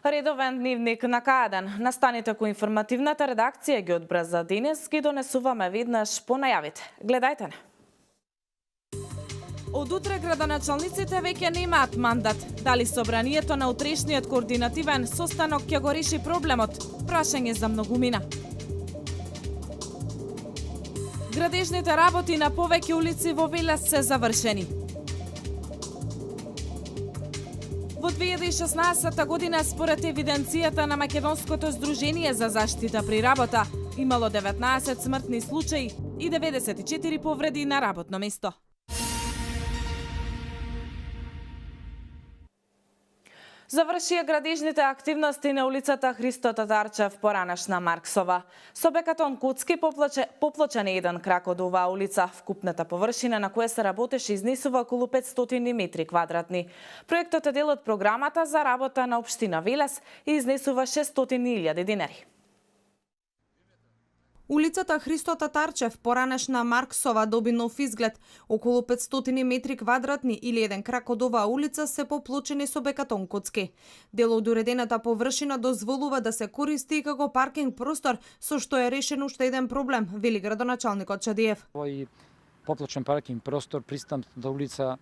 Редовен дневник на К1. Настаните кои информативната редакција ги одбрза денес, ги донесуваме веднаш по најавите. Гледајте не. Од утре градоначалниците веќе немаат мандат. Дали собранието на утрешниот координативен состанок ќе го реши проблемот? Прашање за многумина. Градежните работи на повеќе улици во Велес се завршени. Во 2016 година, според евиденцијата на Македонското здружение за заштита при работа, имало 19 смртни случаи и 94 повреди на работно место. Завршија градежните активности на улицата Христо Татарчев поранешна Марксова. Со бекатон куцки поплочен еден крак од оваа улица. Вкупната површина на која се работеше изнесува околу 500 метри квадратни. Проектот е дел од програмата за работа на општина Велес и изнесува 600.000 динари. Улицата Христо Татарчев, поранешна Марксова, доби нов изглед. Околу 500 метри квадратни или еден крак од оваа улица се поплочени со бекатон коцки. Дел од уредената површина дозволува да се користи и како паркинг простор, со што е решен уште еден проблем, вели градоначалникот Чадиев. Овој поплочен паркинг простор, пристапната улица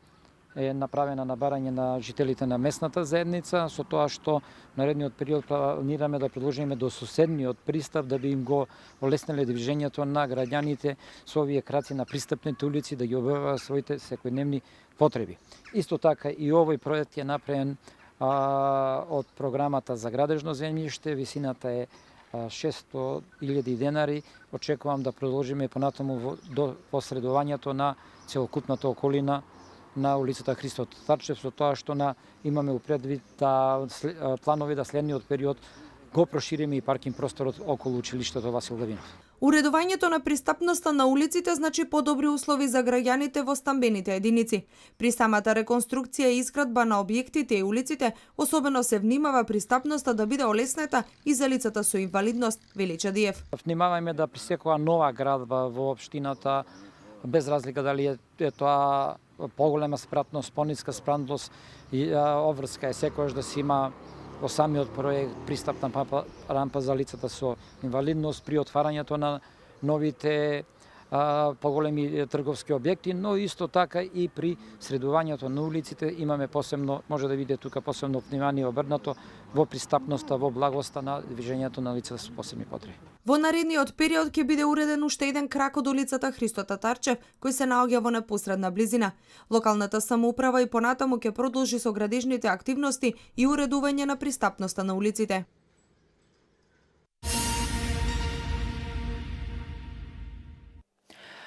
е направена на барање на жителите на местната заедница, со тоа што наредниот период планираме да предложиме до соседниот пристап да би им го олеснеле движењето на граѓаните со овие краци на пристапните улици да ги обавуваат своите секојдневни потреби. Исто така и овој проект е направен од програмата за градежно земјиште, висината е 600.000 денари. Очекувам да продолжиме понатаму до посредувањето на целокупната околина на улицата Христо Татарчев, со тоа што имаме упредвид планови да следниот период го прошириме и паркинг просторот околу училиштето Васил Гавинов. Уредувањето на пристапноста на улиците значи подобри услови за граѓаните во стамбените единици. При самата реконструкција и изградба на објектите и улиците, особено се внимава пристапноста да биде олеснета и за лицата со инвалидност, вели Чадиев. Внимавајме да при секоја нова градба во општината, без разлика дали е тоа поголема спратност, пониска спратност и обврска е секојаш да се има во самиот проект пристапна рампа за лицата со инвалидност при отварањето на новите поголеми трговски објекти, но исто така и при средувањето на улиците имаме посебно, може да видите тука посебно внимание обрнато во пристапноста, во благоста на движењето на лицата со посебни потреби. Во наредниот период ќе биде уреден уште еден крак од улицата Христо Татарчев, кој се наоѓа во непосредна близина. Локалната самоуправа и понатаму ќе продолжи со градежните активности и уредување на пристапноста на улиците.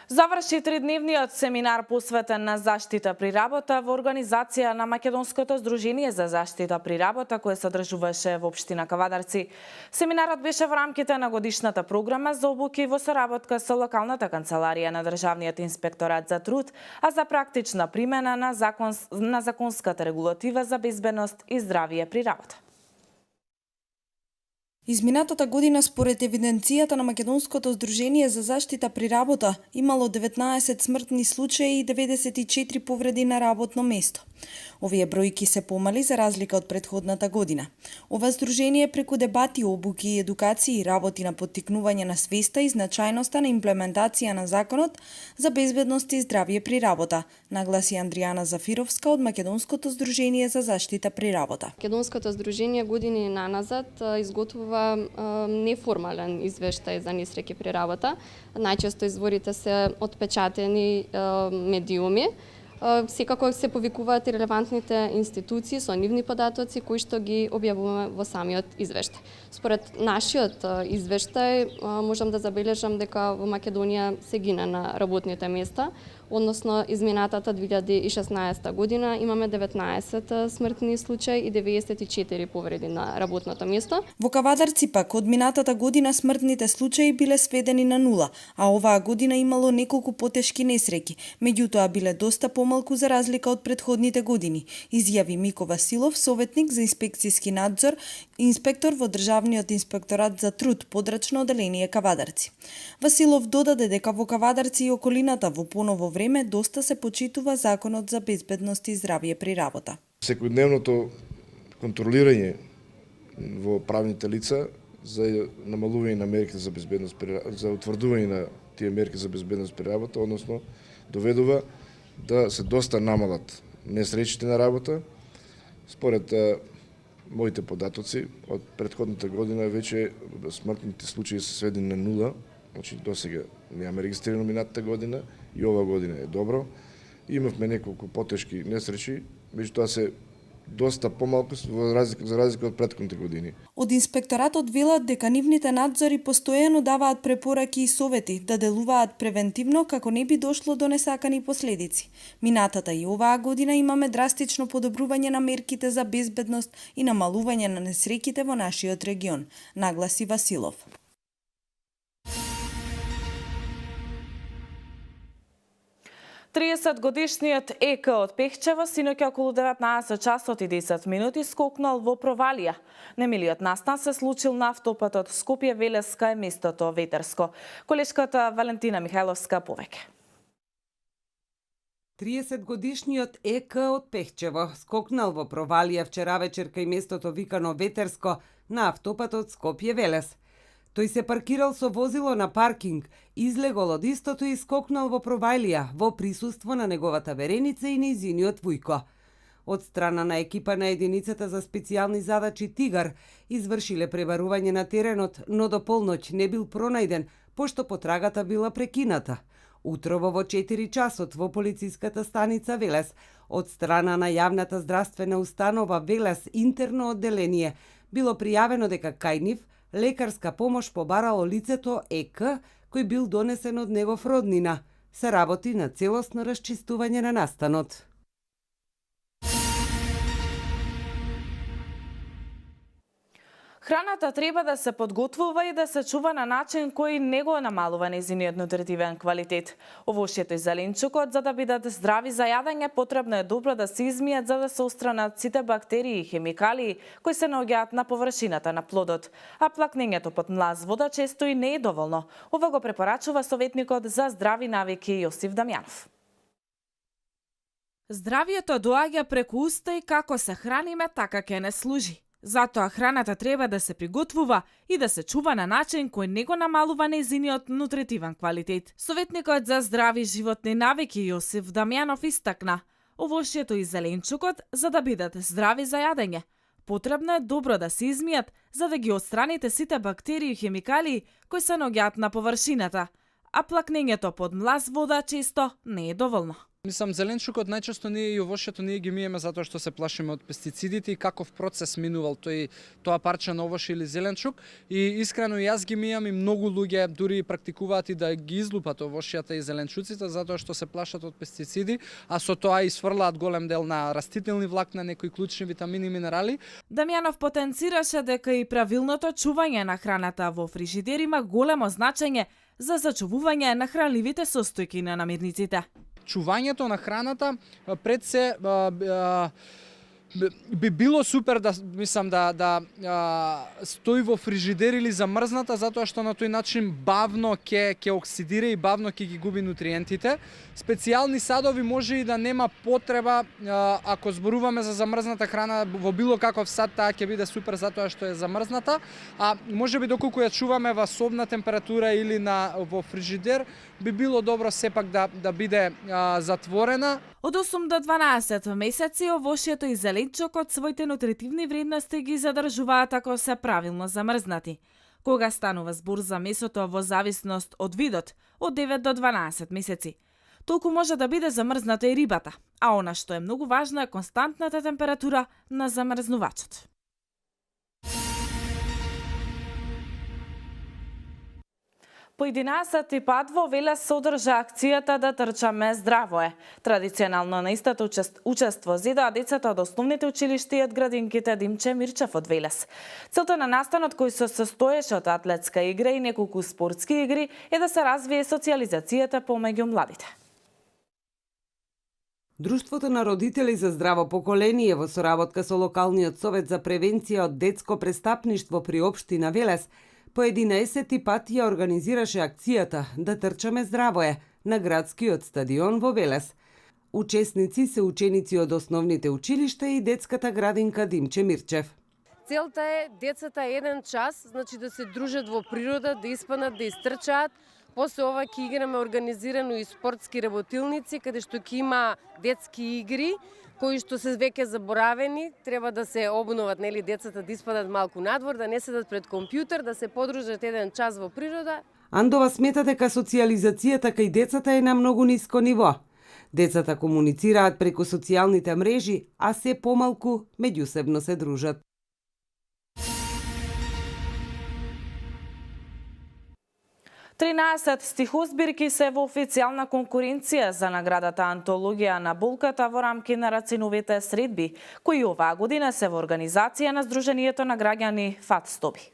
Заврши тридневниот семинар посветен на заштита при работа во организација на Македонското здружение за заштита при работа, кој се одржуваше во општина Кавадарци. Семинарот беше во рамките на годишната програма за обуки во соработка со локалната канцеларија на Државниот инспекторат за труд, а за практична примена на законската регулатива за безбедност и здравје при работа. Изминатата година, според евиденцијата на Македонското здружение за заштита при работа, имало 19 смртни случаи и 94 повреди на работно место. Овие бројки се помали за разлика од претходната година. Ова здружение преку дебати, обуки и едукации работи на поттикнување на свеста и значајноста на имплементација на законот за безбедност и здравје при работа, нагласи Андријана Зафировска од Македонското здружение за заштита при работа. Македонското здружение години наназад изготвува неформален извештај за несреќи при работа. Најчесто изворите се отпечатени медиуми. Секако се повикуваат и релевантните институции со нивни податоци кои што ги објавуваме во самиот извештај. Според нашиот извештај можам да забележам дека во Македонија се гине на работните места, односно изминатата 2016 година имаме 19 смртни случаи и 94 повреди на работното место. Во Кавадарци пак од минатата година смртните случаи биле сведени на нула, а оваа година имало неколку потешки несреќи, меѓутоа биле доста помалку за разлика од претходните години, изјави Мико Василов, советник за инспекцијски надзор, инспектор во Државниот инспекторат за труд, подрачно оделение Кавадарци. Василов додаде дека во Кавадарци и околината во поново време доста се почитува законот за безбедност и здравје при работа. Секојдневното контролирање во правните лица за намалување на мерките за безбедност за утврдување на тие мерки за безбедност при работа, односно доведува да се доста намалат несреќите на работа. Според моите податоци од претходната година веќе смртните случаи се сведени на нула, значи досега немаме регистрирано минатата година и ова година е добро. Имавме неколку потешки несреќи, меѓутоа се доста помалку за разлика од претходните години. Од инспекторатот велат дека нивните надзори постојано даваат препораки и совети да делуваат превентивно како не би дошло до несакани последици. Минатата и оваа година имаме драстично подобрување на мерките за безбедност и намалување на несреќите во нашиот регион, нагласи Василов. Годишниот ЕК од Пехчево синоќа околу 19 часот и 10 минути скокнал во провалија. Немилиот настан се случил на автопатот Скопје-Велес кај местото Ветерско. Колешката Валентина Михајловска повеќе. 30-годишниот ЕК од Пехчево скокнал во провалија вчера вечер кај местото викано Ветерско на автопатот Скопје-Велес. Тој се паркирал со возило на паркинг, излегол од истото и скокнал во провалија во присуство на неговата вереница и нејзиниот вујко. Од страна на екипа на единицата за специјални задачи Тигар извршиле пребарување на теренот, но до полноќ не бил пронајден, пошто потрагата била прекината. Утрово во 4 часот во полициската станица Велес, од страна на јавната здравствена установа Велес интерно одделение, било пријавено дека кај нив лекарска помош побарало лицето ЕК, кој бил донесен од негов роднина. Се работи на целосно расчистување на настанот. Храната треба да се подготвува и да се чува на начин кој не го намалува нејзиниот нутритивен квалитет. Овошјето и зеленчукот, за да бидат здрави за јадење, потребно е добро да се измијат за да се отстранат сите бактерии и хемикалии кои се наоѓаат на површината на плодот. А плакнењето под млаз вода често и не е доволно. Ова го препорачува советникот за здрави навики Јосиф Дамјанов. Здравието доаѓа преку уста и како се храниме, така ќе не служи. Затоа храната треба да се приготвува и да се чува на начин кој не го намалува нејзиниот нутритивен квалитет. Советникот за здрави животни навики Јосиф Дамјанов истакна: овошјето и зеленчукот, за да бидат здрави за јадење, потребно е добро да се измијат за да ги отстраните сите бактерии и хемикалии кои се наоѓаат на површината, а плакнењето под млаз вода често не е доволно. Мислам, зеленчукот најчесто ние и овошјето ние ги миеме затоа што се плашиме од пестицидите и каков процес минувал тоа парче на овош или зеленчук. И искрено јас ги мијам и многу луѓе дури практикуваат и да ги излупат овошјата и зеленчуците затоа што се плашат од пестициди, а со тоа и сврлаат голем дел на растителни влакна, некои клучни витамини и минерали. Дамјанов потенцираше дека и правилното чување на храната во фрижидер има големо значење за зачувување на хранливите состојки на намирниците. Чувањето на храната пред се би било супер да стои во фрижидер или замрзната, затоа што на тој начин бавно ќе оксидира и бавно ќе ги губи нутриентите. Специјални садови може и да нема потреба, ако зборуваме за замрзната храна во било каков сад, таа ќе биде супер затоа што е замрзната, а можеби доколку ја чуваме во собна температура или во фрижидер, би било добро сепак да биде затворена. Од 8 до 12 месеци овошјето и зеленчукот своите нутритивни вредности ги задржуваат ако се правилно замрзнати. Кога станува збор за месото во зависност од видот, од 9 до 12 месеци. Толку може да биде замрзната и рибата, а она што е многу важно е константната температура на замрзнувачот. По 11 пат во Велес се одржа акцијата Да трчаме здраво е. Традиционално на истото учество зедоа децата од основните училишта и од градинките Димче Мирчев од Велес. Целта на настанот, кој се состоеше од атлетска игра и неколку спортски игри, е да се развие социјализацијата помеѓу младите. Друштвото на родители за здраво поколение во соработка со локалниот совет за превенција од детско престапништво при општина Велес по 11 пат ја организираше акцијата Да трчаме здраво е на градскиот стадион во Велес. Учесници се ученици од основните училишта и детската градинка Димче Мирчев. Целта е децата еден час, значи да се дружат во природа, да испанат, да истрчаат. После ова ќе играме организирано и спортски работилници, каде што ќе има детски игри, кои што се веќе заборавени, треба да се обноват, нели, децата да испадат малку надвор, да не седат пред компјутер, да се подружат еден час во природа. Андова смета дека социјализацијата кај децата е на многу ниско ниво. Децата комуницираат преку социјалните мрежи, а се помалку меѓусебно се дружат. Тринаесет стихозбирки се во официјална конкуренција за наградата Антологија на булката во рамки на рациновите средби, кои оваа година се во организација на Сдруженијето на граѓани ФАТ Стоби.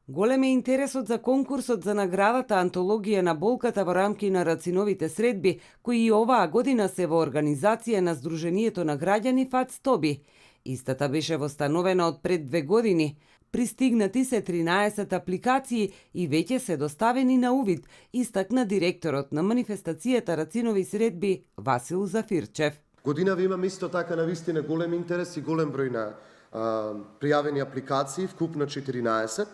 Голем е интересот за конкурсот за наградата Антологија на болката во рамки на рациновите средби, кои и оваа година се во организација на Сдруженијето на граѓани ФАТ Стоби. Истата беше востановена од пред 2 години. Пристигнати се 13 апликации и веќе се доставени на увид, истакна директорот на манифестацијата Рацинови средби Васил Зафирчев. Годинава имаме исто така навистина голем интерес и голем број на пријавени апликации, вкупно 14.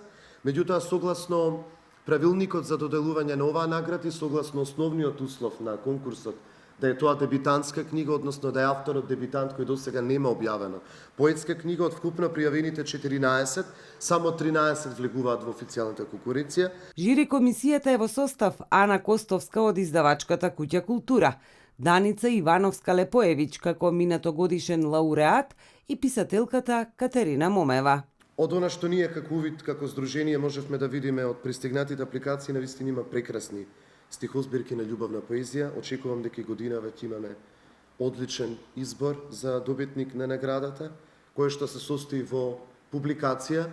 Меѓутоа, согласно правилникот за доделување на оваа награда и согласно основниот услов на конкурсот, да е тоа дебитантска книга, односно да е авторот дебитант кој досега нема објавено. Поетска книга од вкупно пријавените 14, само 13 влегуваат во официјалната конкуренција. Жири комисијата е во состав Ана Костовска од издавачката Куќа Култура, Даница Ивановска-Лепоевич како минатогодишен лауреат и писателката Катерина Момева. Од она што ние како увид, како здружение можевме да видиме од пристигнатите апликации, навистина има прекрасни стихозбирки на љубовна поезија. Очекувам дека и годинава ќе имаме одличен избор за добитник на наградата, кој што се состои во публикација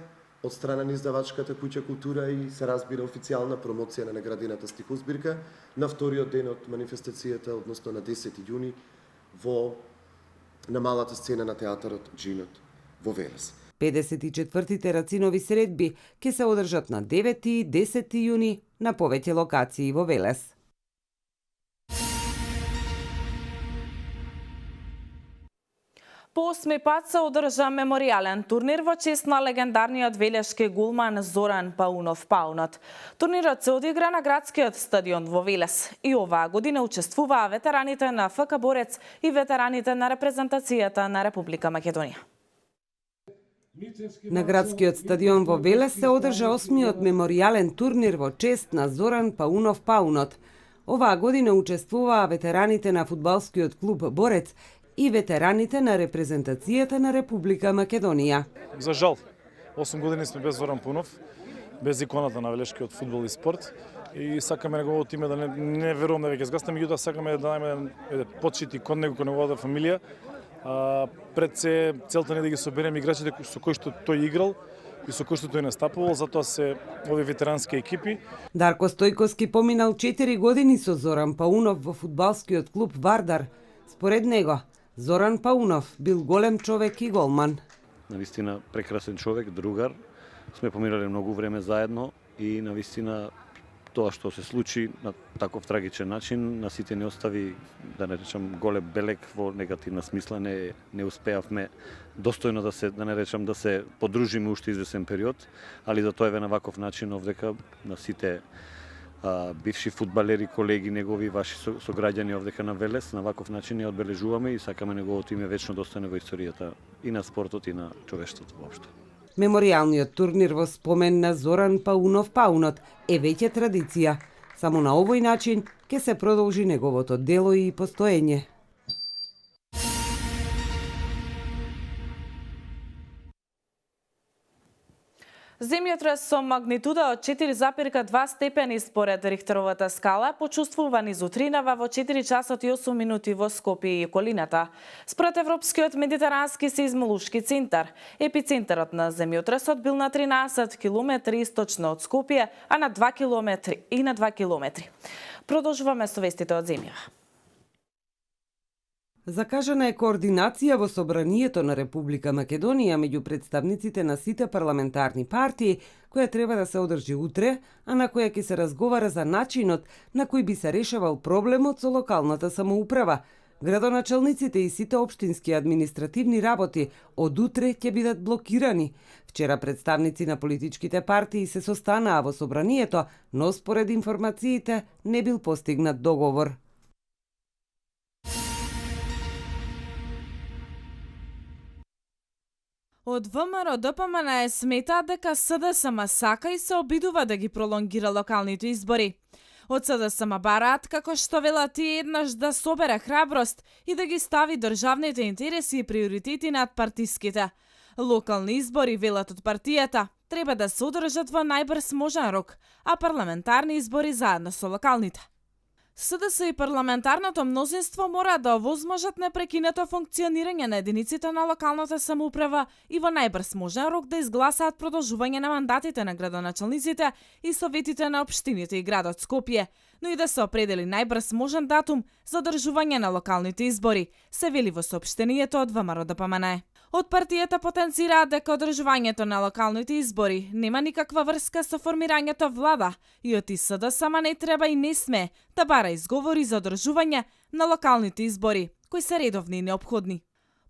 од страна на издавачката Куќа Култура и се разбира официјална промоција на наградената стихозбирка на вториот ден од манифестацијата, односно на 10 јуни на малата сцена на театарот Джинот во Велес. 54-тите Рацинови средби ќе се одржат на 9 и 10 јуни на повеќе локации во Велес. По 8 пат се одржа меморијален турнир во чест на легендарниот велешки гулман Зоран Паунов Паунот. Турнирот се одигра на градскиот стадион во Велес и оваа година учествуваа ветераните на ФК Борец и ветераните на репрезентацијата на Република Македонија. На градскиот стадион во Велес се одржа 8-миот меморијален турнир во чест на Зоран Паунов Паунот. Оваа година учествуваа ветераните на фудбалскиот клуб Борец и ветераните на репрезентацијата на Република Македонија. За жал, 8 години сме без Зоран Паунов, без иконата на велешкиот фудбал и спорт и сакаме неговото име да не верувам да веќе згасне, меѓутоа сакаме да имаме почит кон него, кон неговата фамилија. Пред се целта не да ги соберем играчите со кои што тој играл и со кои што тој настапувал, затоа се овие ветерански екипи. Дарко Стојковски поминал 4 години со Зоран Паунов во фудбалскиот клуб Вардар. Според него, Зоран Паунов бил голем човек и голман. Навистина прекрасен човек, другар. Сме поминале многу време заедно и навистина тоа што се случи на таков трагичен начин, на сите не остави, да не речам, голем белег во негативна смисла, не успеавме достојно да не речам да се подружиме уште извесен период, али за тоа е на ваков начин овдека на сите бивши фудбалери, колеги негови, ваши сограѓани овдека на Велес, на ваков начин ја одбележуваме и сакаме неговото име вечно достојно во историјата и на спортот и на човештвото воопшто. Меморијалниот турнир во спомен на Зоран Паунов Паунот е веќе традиција. Само на овој начин ќе се продолжи неговото дело и постоење. Земјотрес со магнитуда од 4,2 степени според Рихтеровата скала почувствува низ утринава во 4 часот и 8 минути во Скопје и околината. Според Европскиот медитерански сеизмолошки центар, епицентарот на земјотресот бил на 13 километри источно од Скопје, а на 2 километри. Продолжуваме со вестите од земјава. Закажана е координација во Собранието на Република Македонија меѓу представниците на сите парламентарни партии, која треба да се одржи утре, а на која ќе се разговара за начинот на кој би се решавал проблемот со локалната самоуправа, Градоначалниците и сите општински административни работи од утре ќе бидат блокирани. Вчера представници на политичките партии се состанаа во собранието, но според информациите не бил постигнат договор. Од ВМРО ДПМН сметаат дека СДСМ сака и се обидува да ги пролонгира локалните избори. Од СДСМ бараат, како што велат тие, еднаш да собере храброст и да ги стави државните интереси и приоритети над партиските. Локални избори, велат од партијата, треба да се одржат во најбрз можен рок, а парламентарни избори заедно со локалните. СДС и парламентарното мнозинство мора да овозможат непрекинато функционирање на единиците на локалната самоуправа и во најбрз можен рок да изгласаат продолжување на мандатите на градоначалниците и советите на општините и градот Скопје, но и да се определи најбрз можен датум за одржување на локалните избори, се вели во соопштението од ВМРО ДПМН. Од партијата потенцираат дека одржувањето на локалните избори нема никаква врска со формирањето влада и од СДСМ не треба и не сме да бара изговори за одржување на локалните избори, кои се редовни и неопходни.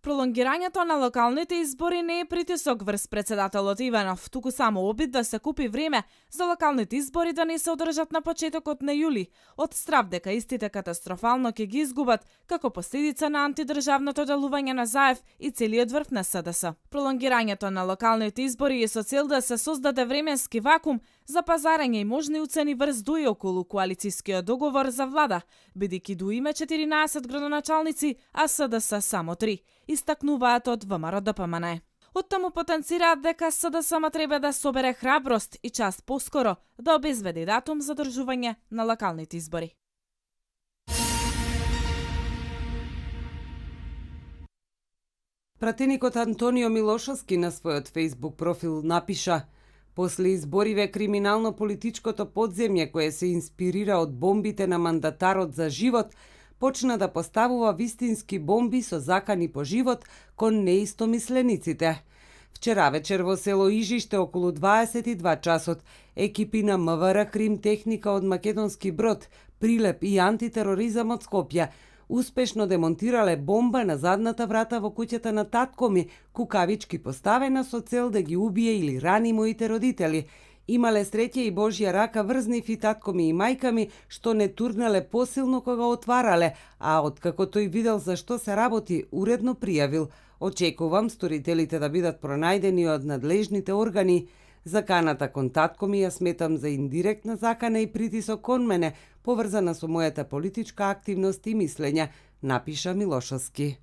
Пролонгирањето на локалните избори не е притисок врз председателот Иванов, туку само обид да се купи време за локалните избори да не се одржат на почетокот на јули, од страв дека истите катастрофално ќе ги изгубат како последица на антидржавното делување на ЗАЕВ и целиот врв на СДС. Пролонгирањето на локалните избори е со цел да се создаде временски вакуум за пазарење и можни уцени врз ДУИ околу коалицијскиот договор за влада, бидејќи ДУИ има 14 градоначалници, а СДС само 3, истакнуваат од ВМРО ДПМН. Оттаму потенцираат дека СДСМ треба да собере храброст и час поскоро да обезбеди датум за одржување на локалните избори. Пратеникот Антонио Милошовски на својот Facebook профил напиша: "После избориве криминално-политичкото подземје кое се инспирира од бомбите на мандатарот за живот, почна да поставува вистински бомби со закани по живот кон неистомислениците. Вчера вечер во село Ижиште околу 22 часот, екипи на МВР Крим техника од Македонски брод, Прилеп и антитероризам од Скопје успешно демонтирале бомба на задната врата во куќата на татко ми, кукавички поставена со цел да ги убие или рани моите родители. Имале среќа и Божја рака врз нив и татко ми и мајка ми, што не турнале посилно кога отварале, а откако тој видел за што се работи, уредно пријавил. Очекувам сторителите да бидат пронајдени од надлежните органи. Заканата кон татко ми ја сметам за индиректна закана и притисок кон мене, поврзана со мојата политичка активност и мислење, напиша Милошовски.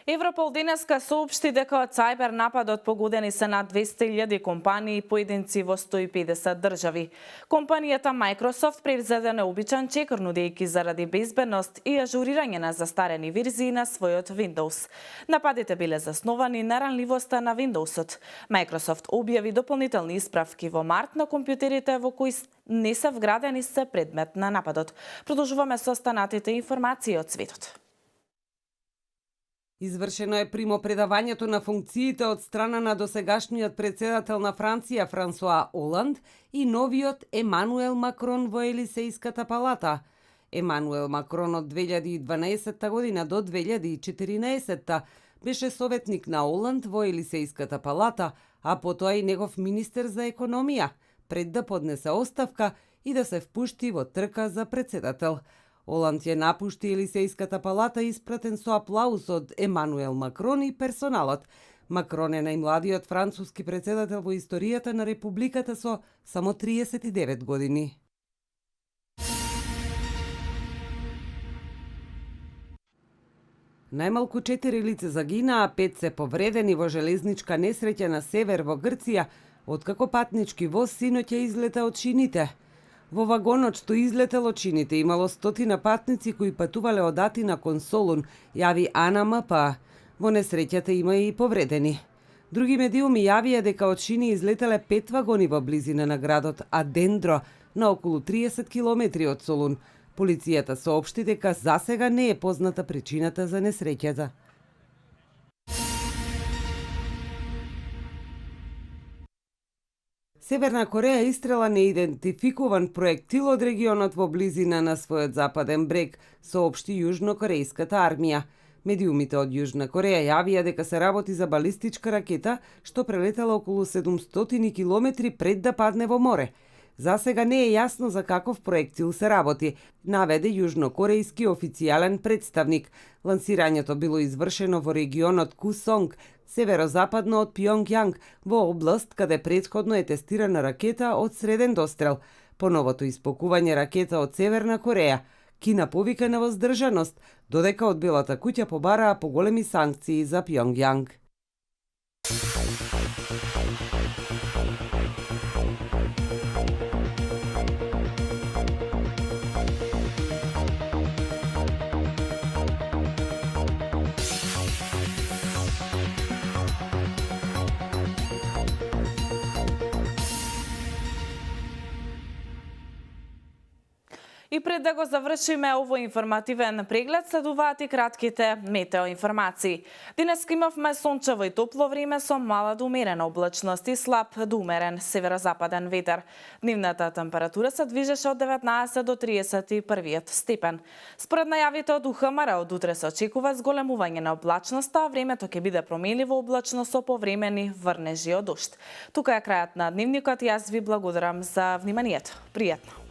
Европол денеска соопшти дека од цајбер нападот погодени се над 200.000 компании и поединци во 150 држави. Компанијата Microsoft превзеде необичен чекор, нудејќи заради безбедност и ажурирање на застарени верзии на својот Windows. Нападите биле засновани на ранливоста на Windowsот. Microsoft објави дополнителни исправки во март на компјутерите во кои не се вградени се предмет на нападот. Продолжуваме со останатите информации од светот. Извршено е примопредавањето на функциите од страна на досегашниот председател на Франција Франсуа Оланд и новиот Емануел Макрон во Елисејската палата. Емануел Макрон од 2012 година до 2014 беше советник на Оланд во Елисејската палата, а потоа и негов министер за економија, пред да поднесе оставка и да се впушти во трка за председател. Оланд ја напушти Елисејската палата испратен со аплауз од Емануел Макрон и персоналот. Макрон е најмладиот француски председател во историјата на републиката со само 39 години. Најмалку 4 лица загинаа, 5 се повредени во железничка несреќа на север во Грција, откако патнички воз синоќа излета од шините. Во вагонот што излетел од шините имало 100 патници кои патувале од Атина кон Солун, јави Ана МП. Во несреќата има и повредени. Други медиуми јавија дека од шини излетеле 5 вагони во близина на градот Адендро, на околу 30 километри од Солун. Полицијата соопшти дека засега не е позната причината за несреќата. Северна Кореја истрела неидентификуван проектил од регионот во близина на својот западен брег, соопшти јужнокорејската армија. Медиумите од Јужна Кореја јавија дека се работи за балистичка ракета што прелетела околу 700 километри пред да падне во море. За сега не е јасно за каков проектил се работи, наведе јужнокорејски официјален представник. Лансирањето било извршено во регионот Кусонг, северозападно од Пјонгјанг, во област каде претходно е тестирана ракета од среден дострел. По новото испокување ракета од Северна Кореја, Кина повика на воздржаност, додека од Белата куќа побараа поголеми санкции за Пјонгјанг. И пред да го завршиме овој информативен преглед, следуваат и кратките метеоинформации. Денес имавме сончево и топло време со мала до умерена облачност и слаб до умерен северозападен ветер. Дневната температура се движеше од 19 до 31 степен. Според најавите од УХМР, од утре се очекува зголемување на облачноста, а времето ќе биде променливо облачно со повремени врнежи од дожд. Тука е крајот на дневникот и јас ви благодарам за вниманието. Пријатно!